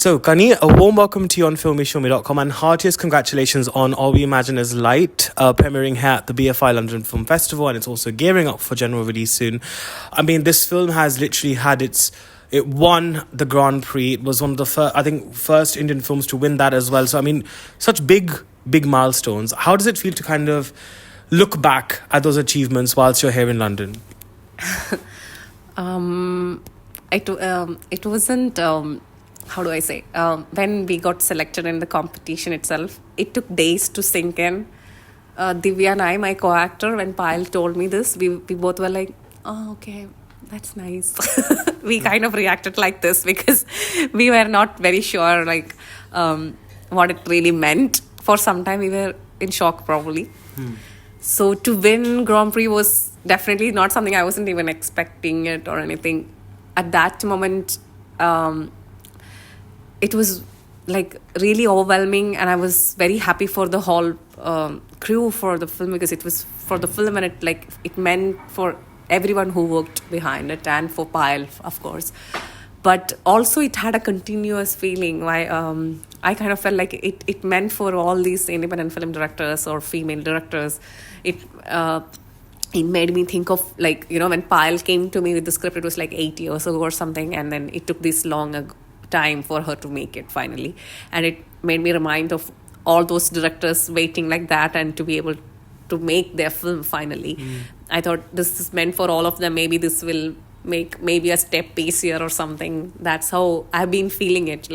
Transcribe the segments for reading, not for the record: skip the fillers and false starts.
So, Kani, a warm welcome to you on filmeshilmy.com and heartiest congratulations on All We Imagine Is Light, premiering here at the BFI London Film Festival, and it's also gearing up for general release soon. I mean, this film has literally had it won the Grand Prix. It was one of the first Indian films to win that as well. So, I mean, such big milestones. How does it feel to kind of look back at those achievements whilst you're here in London? It wasn't... how do I say? When we got selected in the competition itself, it took days to sink in. Divya and I, my co-actor, when Payal told me this, we both were like, oh, okay, that's nice. We kind of reacted like this because we were not very sure what it really meant. For some time, we were in shock probably. So to win Grand Prix was definitely not something I wasn't even expecting it or anything. At that moment, it was like really overwhelming, and I was very happy for the whole crew for the film, because it was for the film and it meant for everyone who worked behind it and for Payal, of course. But also it had a continuous feeling. I kind of felt like it meant for all these independent film directors or female directors. It made me think of when Payal came to me with the script, it was like 8 years ago or something, and then it took this long time for her to make it finally, and it made me remind of all those directors waiting like that and to be able to make their film finally. I thought this is meant for all of them. Maybe this will make maybe a step easier or something. That's how I've been feeling it.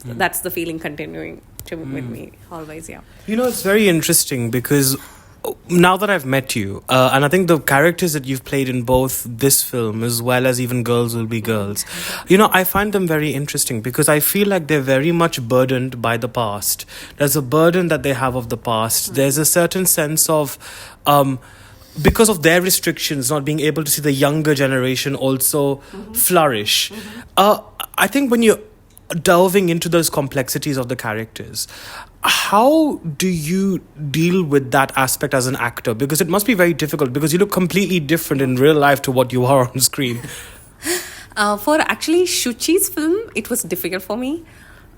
That's the feeling continuing with me always. Yeah, it's very interesting because now that I've met you, and I think the characters that you've played in both this film as well as even Girls Will Be Girls, I find them very interesting because I feel like they're very much burdened by the past. There's a burden that they have of the past. There's a certain sense of, because of their restrictions, not being able to see the younger generation also flourish. I think when you're delving into those complexities of the characters, how do you deal with that aspect as an actor? Because it must be very difficult, because you look completely different in real life to what you are on screen. For actually Shuchi's film, it was difficult for me.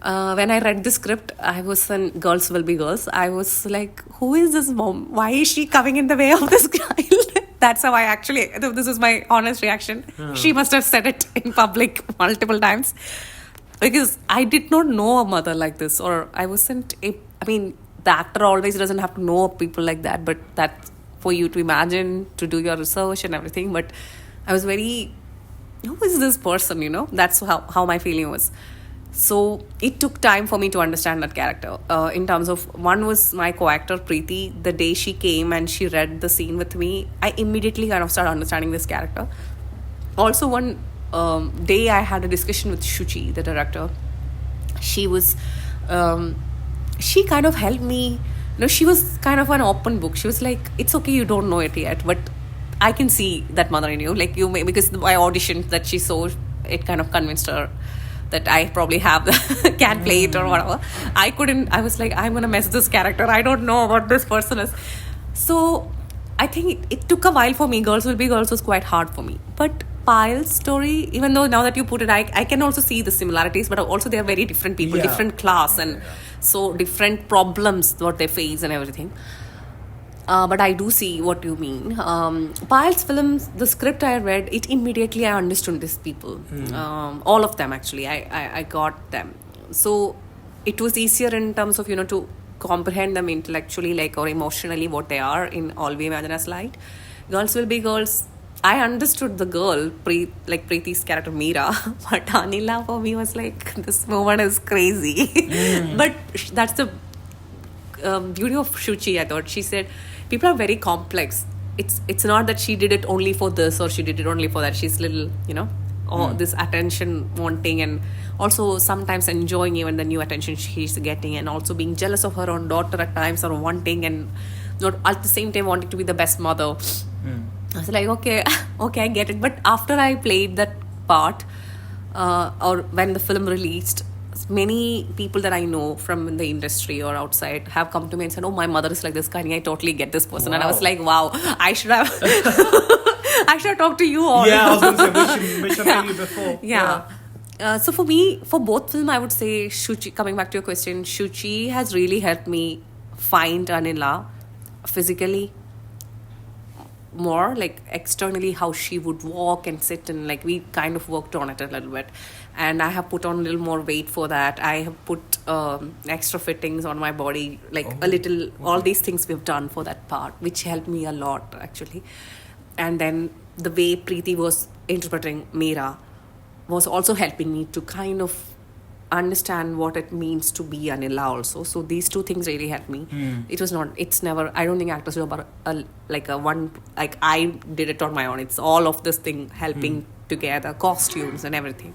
When I read the script, I was in Girls Will Be Girls. I was like, who is this mom? Why is she coming in the way of this guy? That's how this is my honest reaction. She must have said it in public multiple times. Because I did not know a mother like this, or I wasn't. The actor always doesn't have to know people like that, but that's for you to imagine, to do your research and everything. But I was very, who is this person? That's how my feeling was. So it took time for me to understand that character. In terms of, one was my co-actor Preeti. The day she came and she read the scene with me, I immediately kind of started understanding this character. Also, one day I had a discussion with Shuchi, the director. She was, she kind of helped me. She was kind of an open book. She was like, it's okay, you don't know it yet, but I can see that mother in you. Because my audition that she saw, it kind of convinced her that I probably can play it or whatever. I was like, I'm going to mess this character. I don't know what this person is. So I think it took a while for me. Girls Will Be Girls was quite hard for me. But Payal's story, even though now that you put it, I can also see the similarities, but also they are very different people, different class, and so different problems what they face and everything. But I do see what you mean. Payal's films, the script I read, it immediately I understood these people. All of them actually, I got them. So it was easier in terms of, to comprehend them intellectually or emotionally what they are in All We Imagine As Light. Girls Will Be Girls, I understood the girl, Preeti's character Meera, but Anila for me was like, this woman is crazy. But that's the beauty of Shuchi, I thought. She said, people are very complex. It's not that she did it only for this or she did it only for that. She's little, this attention wanting, and also sometimes enjoying even the new attention she's getting, and also being jealous of her own daughter at times, or wanting, and not at the same time wanting to be the best mother. I was like, okay, I get it. But after I played that part, or when the film released, many people that I know from the industry or outside have come to me and said, oh, my mother is like this, Kani, I totally get this person. Wow. And I was like, wow, I should have talked to you all. Yeah, I was going to say, we should have met you before. Yeah. So for me, for both film, I would say Shuchi, coming back to your question, Shuchi has really helped me find Anila physically more, like externally, how she would walk and sit, and like we kind of worked on it a little bit. And I have put on a little more weight for that. I have put extra fittings on my body, like a little, all these things we've done for that part, which helped me a lot actually. And then the way Preeti was interpreting Meera was also helping me to kind of understand what it means to be Anila also. So these two things really helped me. It's never, I don't think actors do about like I did it on my own. It's all of this thing helping together, costumes and everything.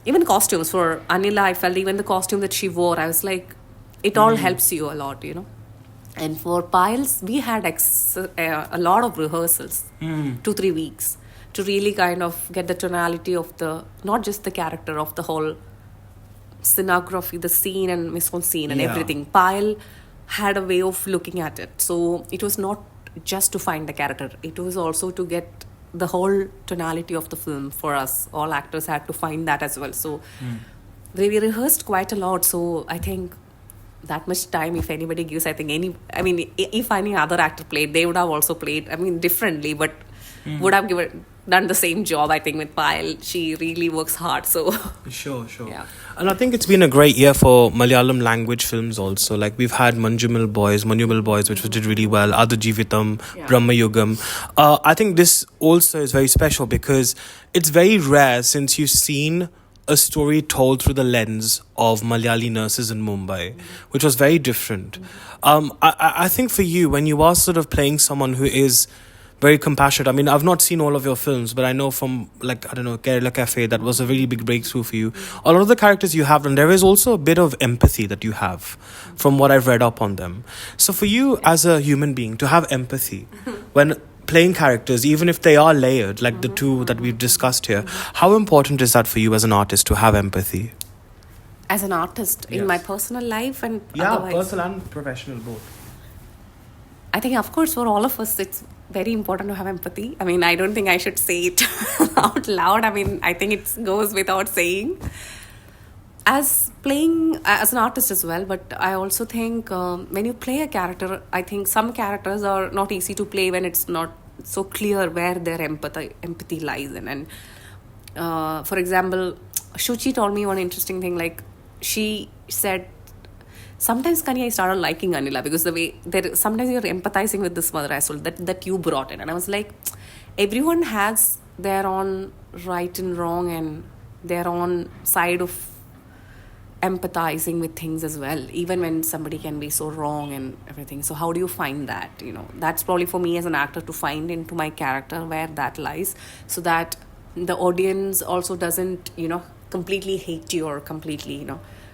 Even costumes for Anila, I felt even the costume that she wore, I was like, it all helps you a lot, you know. And for Piles, we had a lot of rehearsals, 2-3 weeks, to really kind of get the tonality of the, not just the character, of the whole scenography, the scene and mise-en-scene and everything. Pyle had a way of looking at it. So it was not just to find the character, it was also to get the whole tonality of the film for us. All actors had to find that as well. So we rehearsed quite a lot. So I think that much time, if anybody gives, I think if any other actor played, they would have also played, differently, but would have done the same job, I think, with Pyle. She really works hard, so... Sure. Yeah. And I think it's been a great year for Malayalam language films also. Like, we've had Manjumal Boys, which did really well, Adu Jeevitam, Brahma Yugam. I think this also is very special because it's very rare since you've seen a story told through the lens of Malayali nurses in Mumbai, which was very different. I think for you, when you are sort of playing someone who is very compassionate, I've not seen all of your films, but I know from, Kerala Cafe, that was a really big breakthrough for you. A lot of the characters you have, and there is also a bit of empathy that you have from what I've read up on them. So for you as a human being, to have empathy when playing characters, even if they are layered, like the two that we've discussed here, how important is that for you as an artist to have empathy? As an artist, in my personal life and otherwise? Personal and professional, both. I think, of course, for all of us, it's very important to have empathy. I don't think I should say it out loud. I think it goes without saying. As playing as an artist as well, but I also think when you play a character, I think some characters are not easy to play when it's not so clear where their empathy lies in. And for example, Shuchi told me one interesting thing. Like, she said, sometimes, Kani, I started liking Anila because the way sometimes you're empathizing with this mother as well, that you brought in. And I was like, everyone has their own right and wrong and their own side of empathizing with things as well, even when somebody can be so wrong and everything. So how do you find that? That's probably for me as an actor, to find into my character where that lies, so that the audience also doesn't, completely hate you or completely,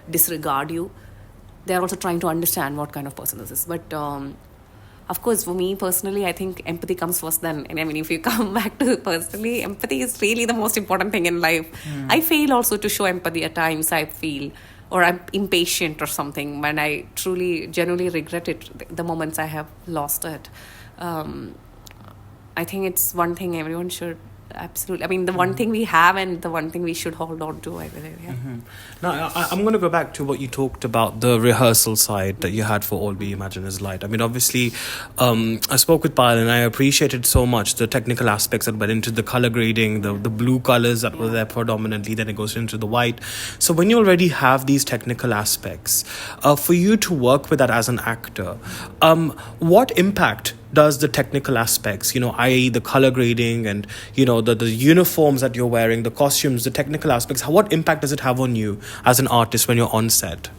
disregard you. They're also trying to understand what kind of person this is. But of course, for me personally, I think empathy comes first. Then, if you come back to personally, empathy is really the most important thing in life. I fail also to show empathy at times, I feel, or I'm impatient or something, when I truly, genuinely regret it, the moments I have lost it. I think it's one thing everyone should absolutely, the one thing we have and the one thing we should hold on to, I believe. Now, I'm going to go back to what you talked about, the rehearsal side that you had for All We Imagine Is Light. Obviously, I spoke with Pyle and I appreciated so much the technical aspects that went into the color grading, the blue colors that were there predominantly, then it goes into the white. So when you already have these technical aspects, for you to work with that as an actor, what impact does the technical aspects, i.e. the color grading and, the uniforms that you're wearing, the costumes, the technical aspects, what impact does it have on you as an artist when you're on set?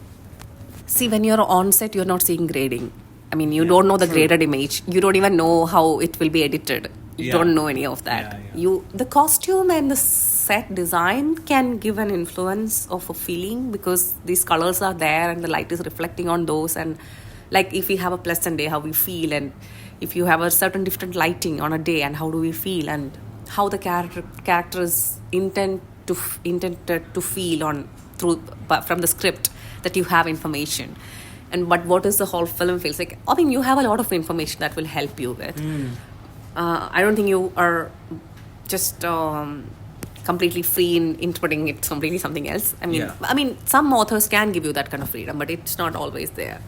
See, when you're on set, you're not seeing grading. You don't know the graded image. You don't even know how it will be edited. You don't know any of that. The costume and the set design can give an influence of a feeling, because these colors are there and the light is reflecting on those. And like, if we have a pleasant day, how we feel, and if you have a certain different lighting on a day, and how do we feel, and how the character is intended to feel from the script, that you have information. But what is the whole film feels like? You have a lot of information that will help you with. I don't think you are just completely free in interpreting it completely something else. I mean, some authors can give you that kind of freedom, but it's not always there.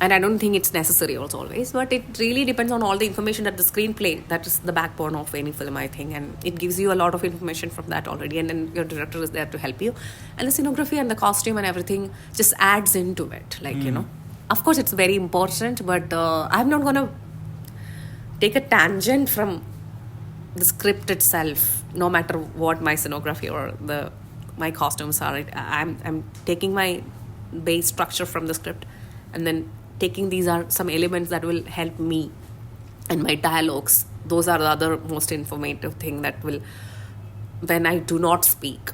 And I don't think it's necessary also always, but it really depends on all the information that the screenplay, that is the backbone of any film, I think, and it gives you a lot of information from that already, and then your director is there to help you, and the scenography and the costume and everything just adds into it, like, you know. Of course, it's very important, but I'm not going to take a tangent from the script itself, no matter what my scenography or my costumes are. I'm taking my base structure from the script, and then taking these are some elements that will help me and my dialogues. Those are the other most informative thing that will, when I do not speak,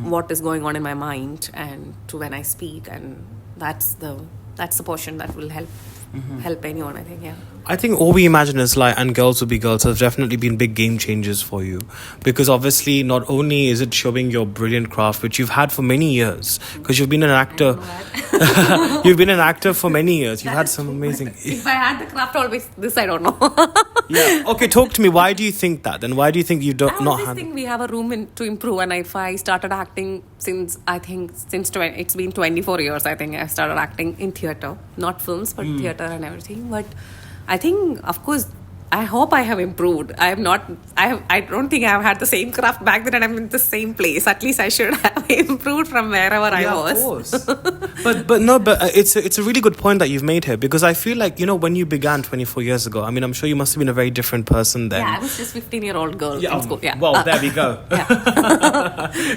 what is going on in my mind, and to when I speak, and that's the portion that will help anyone, I think. I think All We Imagine Is Lie and Girls Will Be Girls have definitely been big game changers for you, because obviously not only is it showing your brilliant craft, which you've had for many years, because you've been an actor. You've been an actor for many years. You've had some amazing. If I had the craft always, this I don't know. Yeah. Okay, talk to me. Why do you think that? And why do you think you don't not have? I think we have a room to improve. And if I started acting since it's been 24 years, I think I started acting in theatre, not films, but theatre and everything. But I think, of course, I hope I have improved. I don't think I have had the same craft back then, and I'm in the same place. At least I should have improved from wherever I was. Of course. but it's a really good point that you've made here, because I feel like, you know, when you began 24 years ago, I mean, I'm sure you must have been a very different person then. Yeah, I was just 15-year-old girl in school. Yeah. Well, there we go.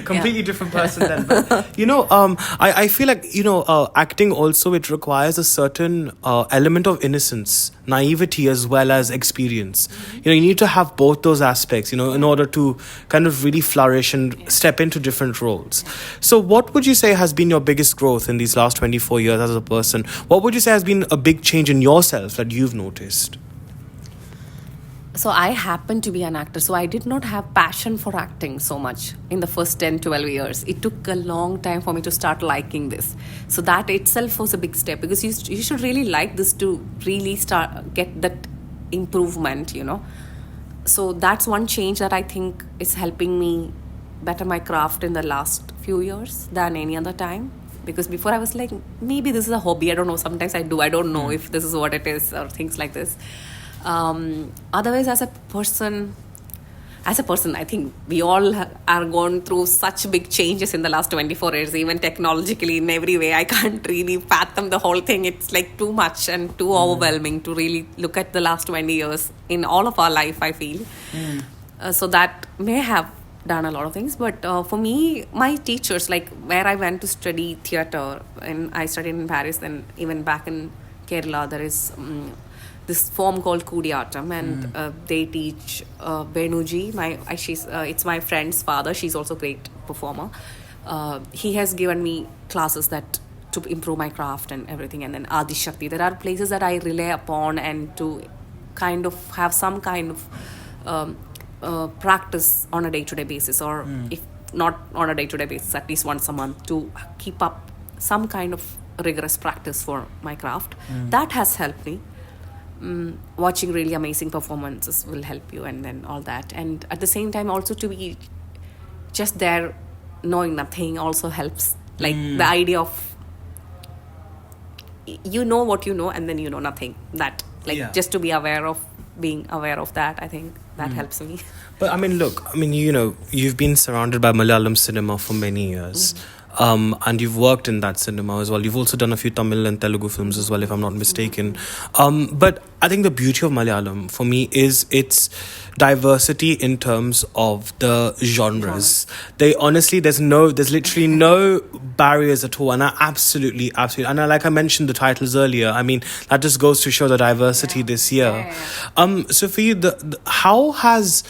Completely different person then. But, you know, I feel like, you know, acting also, it requires a certain element of innocence, naivety, as well as experience. You know, you need to have both those aspects, you know, in order to kind of really flourish and step into different roles. So what would you say has been your biggest growth in these last 24 years as a person? What would you say has been a big change in yourself that you've noticed? So I happen to be an actor, so I did not have passion for acting so much in the first 10, 12 years. It took a long time for me to start liking this. So that itself was a big step, because you should really like this to really get that improvement, you know. So that's one change that I think is helping me better my craft in the last few years than any other time. Because before I was like, maybe this is a hobby, I don't know, sometimes I don't know if this is what it is, or things like this. Otherwise, as a person, I think we all are going through such big changes in the last 24 years, even technologically, in every way. I can't really fathom the whole thing. It's like too much and too overwhelming to really look at the last 20 years in all of our life, I feel. So that may have done a lot of things. But for me, my teachers, like where I went to study theatre, and I studied in Paris, and even back in Kerala, there is this form called Kudiyatam, and they teach Venuji. It's my friend's father. She's also a great performer. He has given me classes to improve my craft and everything. And then Adi Shakti. There are places that I rely upon, and to kind of have some kind of practice on a day-to-day basis, or if not on a day-to-day basis, at least once a month, to keep up some kind of rigorous practice for my craft. That has helped me. Watching really amazing performances will help you, and then all that. And at the same time, also to be just there knowing nothing also helps. Like the idea of you know what you know, and then you know nothing. That just to be being aware of that, I think that helps me. But I mean, look, you know, you've been surrounded by Malayalam cinema for many years. And you've worked in that cinema as well. You've also done a few Tamil and Telugu films as well, if I'm not mistaken. But I think the beauty of Malayalam for me is its diversity in terms of the genres. There's literally no barriers at all. And I absolutely. And like I mentioned the titles earlier, I mean, that just goes to show the diversity this year. So for you, how has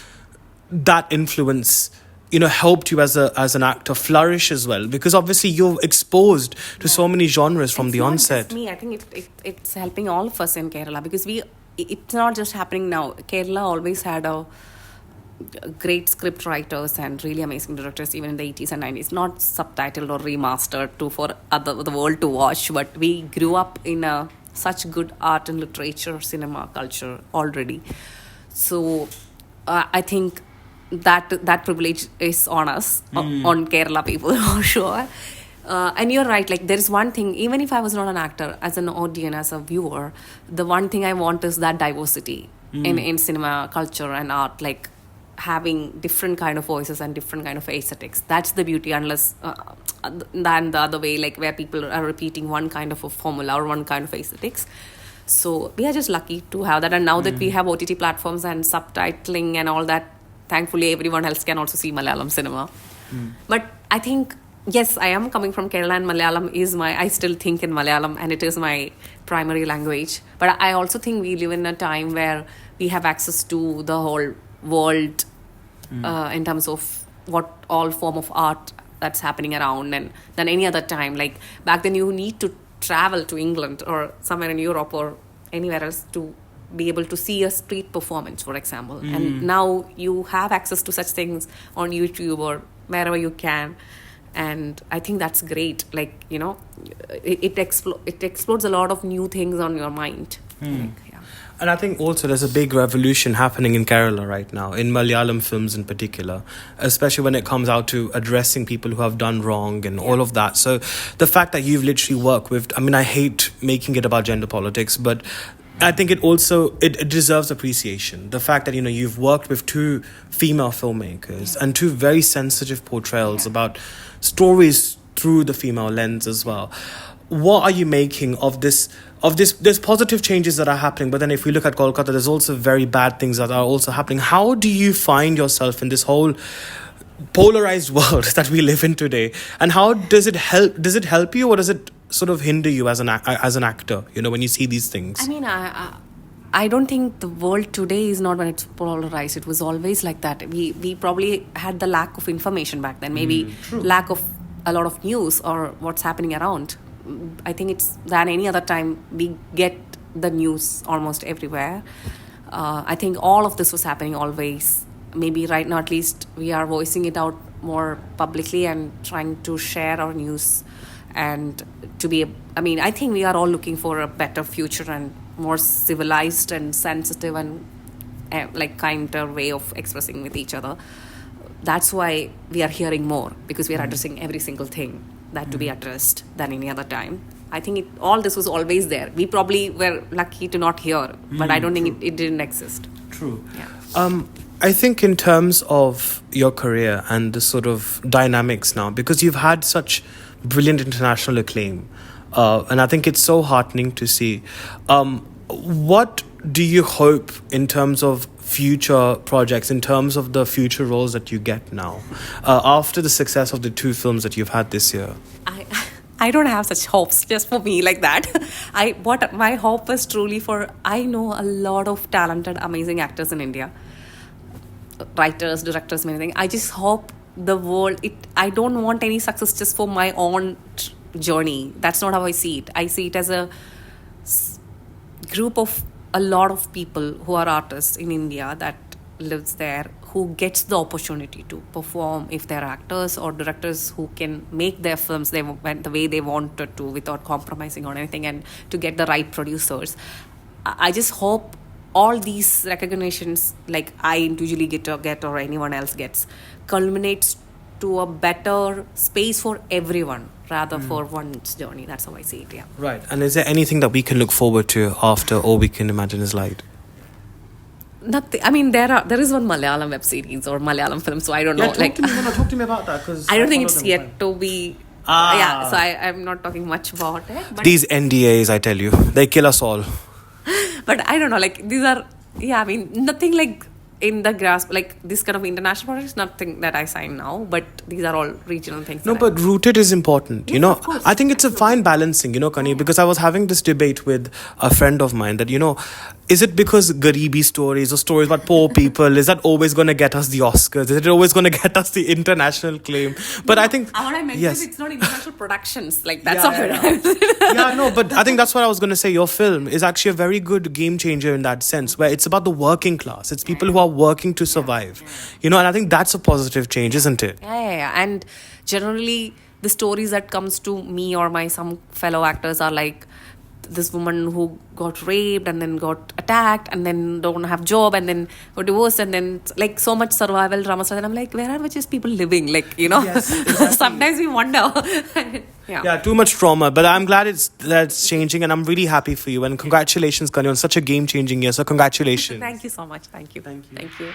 that influence, you know, helped you as an actor flourish as well? Because obviously you're exposed to so many genres from the onset. It's not just me. I think it's helping all of us in Kerala, because it's not just happening now. Kerala always had a great script writers and really amazing directors, even in the 80s and 90s, not subtitled or remastered for the world to watch, but we grew up in such good art and literature, cinema culture already. So I think that privilege is on us, on Kerala people for sure. And you're right, like there is one thing, even if I was not an actor, as an audience, as a viewer, the one thing I want is that diversity in cinema culture and art, like having different kind of voices and different kind of aesthetics. That's the beauty, unless than the other way, like where people are repeating one kind of a formula or one kind of aesthetics. So we are just lucky to have that. And now that we have OTT platforms and subtitling and all that, thankfully everyone else can also see Malayalam cinema. But I think, yes, I am coming from Kerala and Malayalam is I still think in Malayalam and it is my primary language. But I also think we live in a time where we have access to the whole world in terms of what all form of art that's happening around, and than any other time. Like back then you need to travel to England or somewhere in Europe or anywhere else to be able to see a street performance, for example. And now you have access to such things on YouTube or wherever you can. And I think that's great. Like, you know, it explodes a lot of new things on your mind. Like, yeah. And I think also there's a big revolution happening in Kerala right now, in Malayalam films in particular, especially when it comes out to addressing people who have done wrong and all of that. So the fact that you've literally worked with, I mean, I hate making it about gender politics, but I think it also, it deserves appreciation. The fact that, you know, you've worked with two female filmmakers and two very sensitive portrayals about stories through the female lens as well. What are you making of this? There's positive changes that are happening, but then if we look at Kolkata, there's also very bad things that are also happening. How do you find yourself in this whole polarized world that we live in today? And how does it help? Does it help you, or does it sort of hinder you as an actor, you know, when you see these things? I mean, I don't think the world today is not when it's polarized. It was always like that. We probably had the lack of information back then, maybe lack of a lot of news or what's happening around. I think it's than any other time we get the news almost everywhere. I think all of this was happening always. Maybe right now at least we are voicing it out more publicly and trying to share our news and to be, I mean, I think we are all looking for a better future and more civilized and sensitive and like kinder way of expressing with each other. That's why we are hearing more, because we are addressing every single thing that to be addressed than any other time. I think all this was always there. We probably were lucky to not hear, but I don't think it didn't exist. True. Yeah. I think in terms of your career and the sort of dynamics now, because you've had such brilliant international acclaim, and I think it's so heartening to see. What do you hope in terms of future projects, in terms of the future roles that you get now, after the success of the two films that you've had this year? I don't have such hopes just for me like that. What my hope is truly for, I know a lot of talented, amazing actors in India, writers, directors, anything. I just hope the world, I don't want any success just for my own journey. That's not how I see it. I see it as a group of a lot of people who are artists in India that lives there, who gets the opportunity to perform, if they're actors or directors who can make their films the way they wanted to without compromising on anything, and to get the right producers. I just hope all these recognitions, like I individually get or anyone else gets, culminates to a better space for everyone rather for one's journey. That's how I see it. Yeah. Right. And is there anything that we can look forward to after All We Can Imagine Is Light? Nothing. I mean, there is one Malayalam web series or Malayalam film, so I don't know. Talk to me about that, because I don't think it's yet to be. Yeah, so I'm not talking much about it. But these NDAs, I tell you, they kill us all. But I don't know, like these are, I mean, nothing like in the grasp, like this kind of international projects, nothing that I sign now, but these are all regional things. No, but rooted is important, you know. I think it's a fine balancing, you know, Kani, because I was having this debate with a friend of mine that, you know, is it because Garibi stories or stories about poor people, is that always going to get us the Oscars? Is it always going to get us the international claim? But I think... What I meant is it's not international productions. Like, that's not what Yeah, no, but I think that's what I was going to say. Your film is actually a very good game changer in that sense, where it's about the working class. It's people who are working to survive. You know, and I think that's a positive change, isn't it? Yeah. And generally, the stories that comes to me or my some fellow actors are like this woman who got raped and then got attacked and then don't have job and then got divorced and then like so much survival drama stuff. And I'm like, where are just people living? Like, Yes, exactly. sometimes we wonder. Yeah, too much trauma. But I'm glad that's changing, and I'm really happy for you. And congratulations, Kani, on such a game-changing year. So congratulations. Thank you so much. Thank you. Thank you. Thank you.